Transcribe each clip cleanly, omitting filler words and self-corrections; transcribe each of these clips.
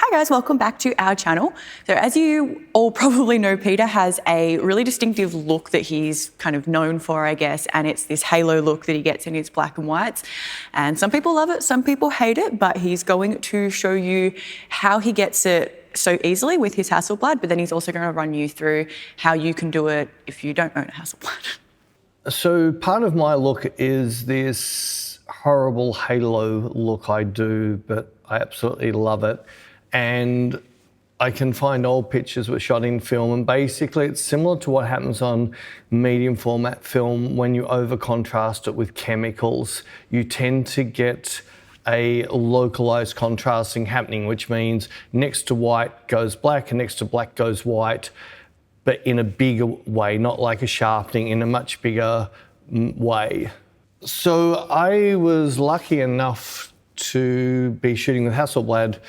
Hi guys, welcome back to our channel. So as you all probably know, Peter has a really distinctive look that he's kind of known for, I guess, and it's this halo look that he gets in his black and whites. And some people love it, some people hate it, but he's going to show you how he gets it so easily with his Hasselblad, but then he's also going to run you through how you can do it if you don't own a Hasselblad. So part of my look is this horrible halo look I do, but I absolutely love it. And I can find old pictures were shot in film, and basically it's similar to what happens on medium format film when you over contrast it with chemicals. You tend to get a localized contrasting happening, which means next to white goes black and next to black goes white, but in a bigger way, not like a sharpening, in a much bigger way. So I was lucky enough to be shooting with Hasselblad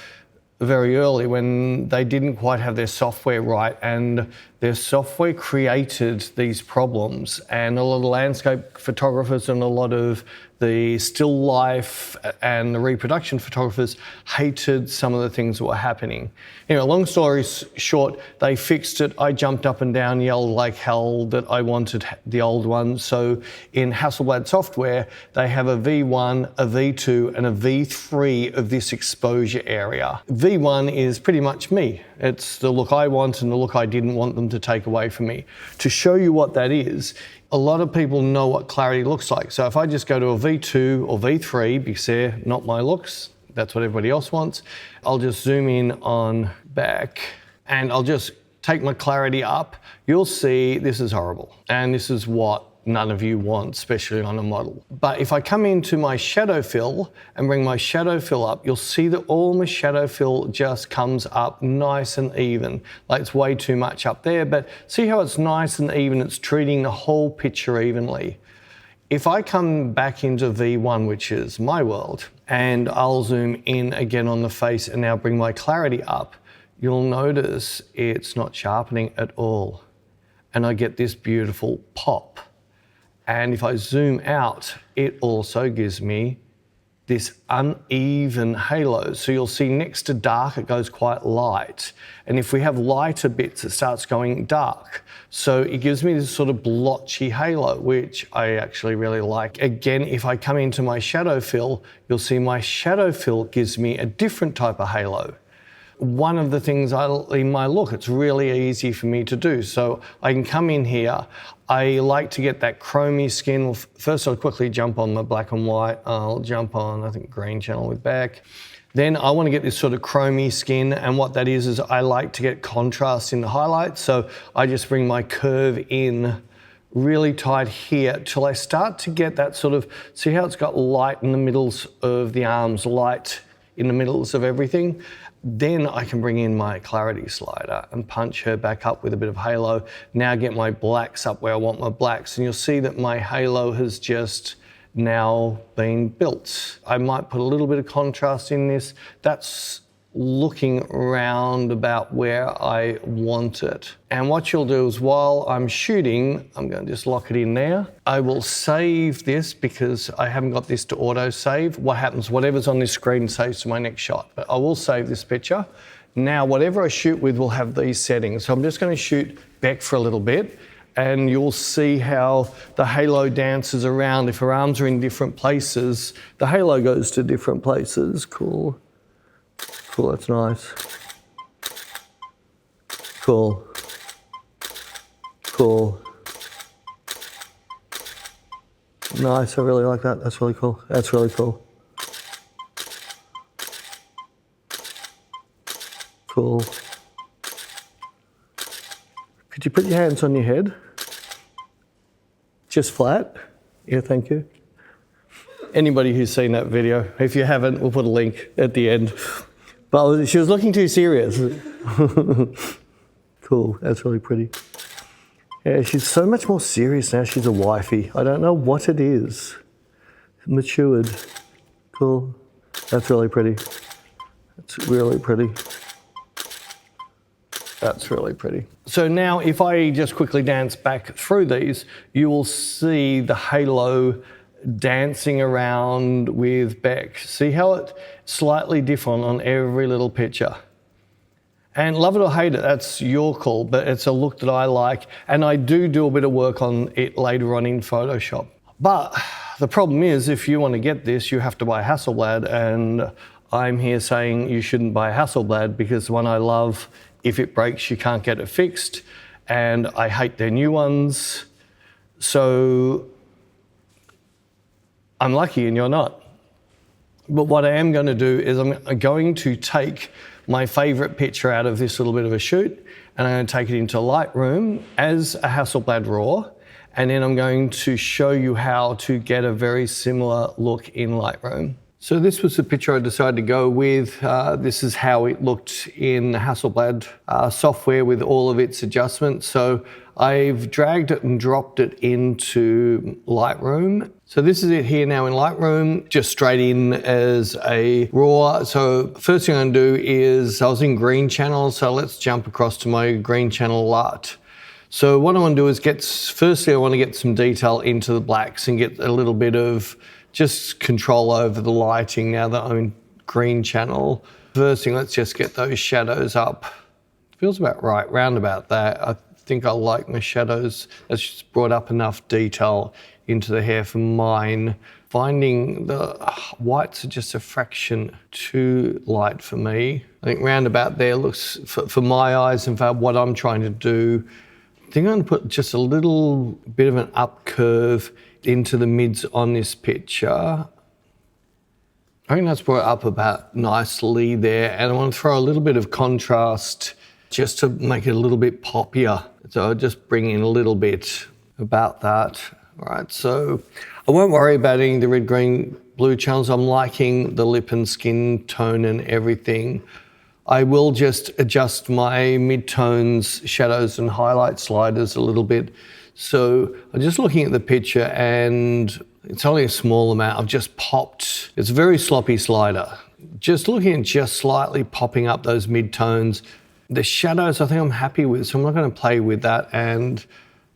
very early when they didn't quite have their software right, and their software created these problems, and a lot of landscape photographers and a lot of the still life and the reproduction photographers hated some of the things that were happening. Anyway, long story short, they fixed it. I jumped up and down, yelled like hell that I wanted the old one. So in Hasselblad Software, they have a V1, a V2, and a V3 of this exposure area. V1 is pretty much me. It's the look I want and the look I didn't want them to take away from me. To show you what that is, a lot of people know what clarity looks like. So if I just go to a V2 or V3, because they're not my looks, that's what everybody else wants, I'll just zoom in on back and I'll just take my clarity up. You'll see this is horrible. And this is what none of you want, especially on a model. But if I come into my shadow fill and bring my shadow fill up, you'll see that all my shadow fill just comes up nice and even. Like it's way too much up there, but see how it's nice and even, it's treating the whole picture evenly. If I come back into V1, which is my world, and I'll zoom in again on the face and now bring my clarity up, you'll notice it's not sharpening at all. And I get this beautiful pop. And if I zoom out, it also gives me this uneven halo. So you'll see next to dark, it goes quite light. And if we have lighter bits, it starts going dark. So it gives me this sort of blotchy halo, which I actually really like. Again, if I come into my shadow fill, you'll see my shadow fill gives me a different type of halo. One of the things in my look, it's really easy for me to do. So I can come in here. I like to get that chromy skin. Well, first I'll quickly jump on the black and white. I'll jump on, I think, green channel with back. Then I want to get this sort of chromy skin, and what that is I like to get contrast in the highlights. So I just bring my curve in really tight here till I start to get that sort of, see how it's got light in the middles of the arms, light in the middles of everything. Then I can bring in my clarity slider and punch her back up with a bit of halo. Now get my blacks up where I want my blacks, and you'll see that my halo has just now been built. I might put a little bit of contrast in this. That's looking around about where I want it. And what you'll do is while I'm shooting, I'm going to just lock it in there. I will save this because I haven't got this to auto save. What happens, whatever's on this screen saves to my next shot. But I will save this picture. Now, whatever I shoot with will have these settings. So I'm just going to shoot back for a little bit, and you'll see how the halo dances around. If her arms are in different places, the halo goes to different places. Cool. Cool, that's nice. Cool. Cool. Nice, I really like that. That's really cool. That's really cool. Cool. Could you put your hands on your head? Just flat? Yeah, thank you. Anybody who's seen that video, if you haven't, we'll put a link at the end. But she was looking too serious. Cool, that's really pretty. Yeah, she's so much more serious now. She's a wifey. I don't know what it is. Matured. Cool. That's really pretty. That's really pretty. That's really pretty. So now if I just quickly dance back through these, you will see the halo dancing around with Beck. See how it's slightly different on every little picture? And love it or hate it, that's your call, but it's a look that I like. And I do a bit of work on it later on in Photoshop. But the problem is, if you want to get this, you have to buy Hasselblad, and I'm here saying you shouldn't buy Hasselblad because the one I love, if it breaks, you can't get it fixed, and I hate their new ones. So I'm lucky and you're not. But what I am going to do is I'm going to take my favorite picture out of this little bit of a shoot, and I'm going to take it into Lightroom as a Hasselblad RAW, and then I'm going to show you how to get a very similar look in Lightroom. So this was the picture I decided to go with. This is how it looked in Hasselblad software with all of its adjustments. So I've dragged it and dropped it into Lightroom. So this is it here now in Lightroom, just straight in as a RAW. So first thing I'm gonna do is, I was in green channel, so let's jump across to my green channel LUT. So what I want to do is firstly I want to get some detail into the blacks and get a little bit of just control over the lighting now that I'm in green channel. First thing, let's just get those shadows up. Feels about right, round about that. I think I like my shadows. That's just brought up enough detail into the hair for mine. Finding the whites are just a fraction too light for me. I think round about there looks, for my eyes and for what I'm trying to do, I think I'm going to put just a little bit of an up curve into the mids on this picture. I think that's brought up about nicely there, and I want to throw a little bit of contrast just to make it a little bit poppier. So I'll just bring in a little bit about that. All right, so I won't worry about any of the red, green, blue channels. I'm liking the lip and skin tone and everything. I will just adjust my mid-tones, shadows and highlight sliders a little bit. So I'm just looking at the picture, and it's only a small amount. I've just popped, it's a very sloppy slider. Just looking at just slightly popping up those mid-tones. The shadows I think I'm happy with, so I'm not going to play with that. And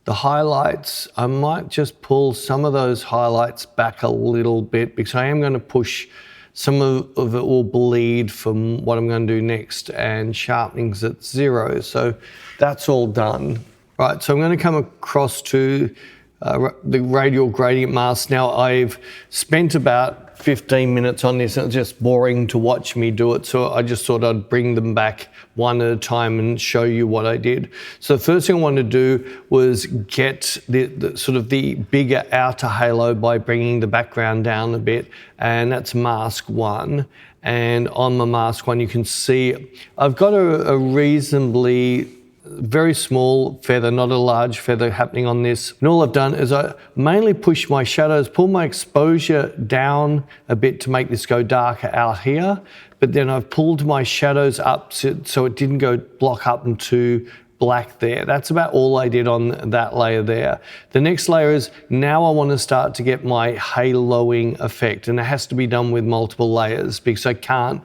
the highlights, I might just pull some of those highlights back a little bit, because I am going to push some of it will bleed from what I'm going to do next, and sharpening's at 0. So that's all done. Right, so I'm going to come across to the radial gradient mask. Now I've spent about 15 minutes on this, and it's just boring to watch me do it. So I just thought I'd bring them back one at a time and show you what I did. So the first thing I wanted to do was get the sort of the bigger outer halo by bringing the background down a bit, and that's mask 1. And on the mask 1, you can see I've got a reasonably very small feather, not a large feather happening on this. And all I've done is I mainly push my shadows, pull my exposure down a bit to make this go darker out here. But then I've pulled my shadows up so it didn't go block up into black there. That's about all I did on that layer there. The next layer is, now I want to start to get my haloing effect, and it has to be done with multiple layers because I can't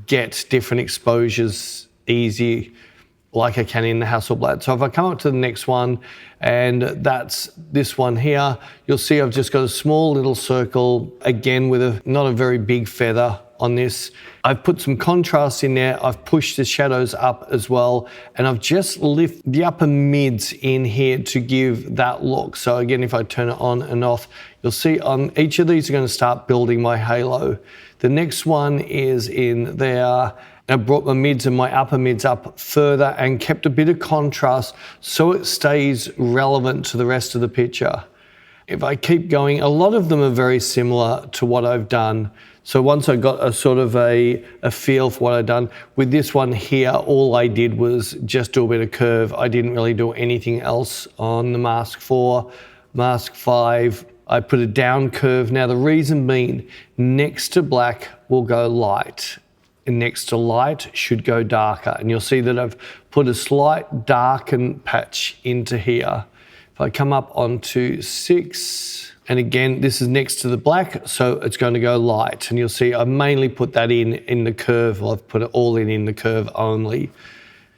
get different exposures easy like I can in the Hasselblad. So if I come up to the next one, and that's this one here, you'll see I've just got a small little circle, again with not a very big feather on this. I've put some contrast in there, I've pushed the shadows up as well, and I've just lifted the upper mids in here to give that look. So again, if I turn it on and off, you'll see on each of these are going to start building my halo. The next one is in there. I brought my mids and my upper mids up further and kept a bit of contrast so it stays relevant to the rest of the picture. If I keep going, a lot of them are very similar to what I've done. So once I got a sort of a feel for what I've done, with this one here, all I did was just do a bit of curve. I didn't really do anything else on the mask 4. Mask 5, I put a down curve. Now the reason being, next to black will go light, and next to light should go darker. And you'll see that I've put a slight darken patch into here. If I come up onto 6, and again, this is next to the black, so it's going to go light. And you'll see I mainly put that in the curve. Well, I've put it all in the curve only.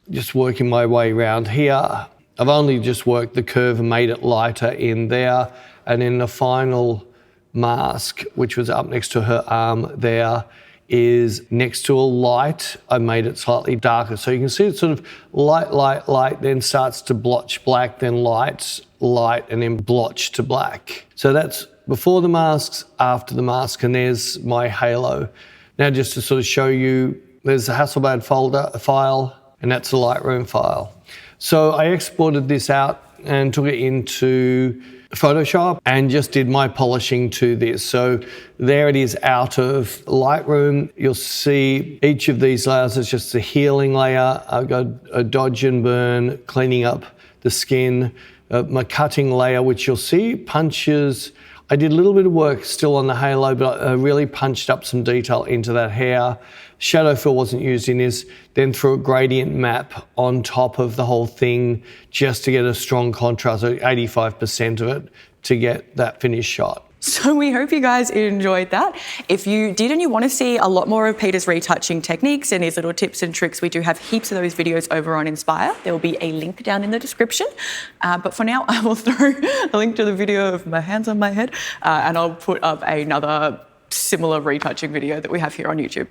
Just working my way around here. I've only just worked the curve and made it lighter in there. And then the final mask, which was up next to her arm there, is next to a light, I made it slightly darker. So you can see it's sort of light, light, light, then starts to blotch black, then light, light, and then blotch to black. So that's before the masks, after the mask, and there's my halo. Now just to sort of show you, there's a Hasselblad file, and that's a Lightroom file. So I exported this out and took it into Photoshop and just did my polishing to this. So there it is out of Lightroom. You'll see each of these layers is just a healing layer. I've got a dodge and burn, cleaning up the skin. My cutting layer, which you'll see punches. I did a little bit of work still on the halo, but I really punched up some detail into that hair. Shadow fill wasn't used in this. Then threw a gradient map on top of the whole thing just to get a strong contrast, so 85% of it to get that finished shot. So we hope you guys enjoyed that. If you did and you want to see a lot more of Peter's retouching techniques and his little tips and tricks, we do have heaps of those videos over on Inspire. There will be a link down in the description. But for now, I will throw a link to the video of my hands on my head and I'll put up another similar retouching video that we have here on YouTube.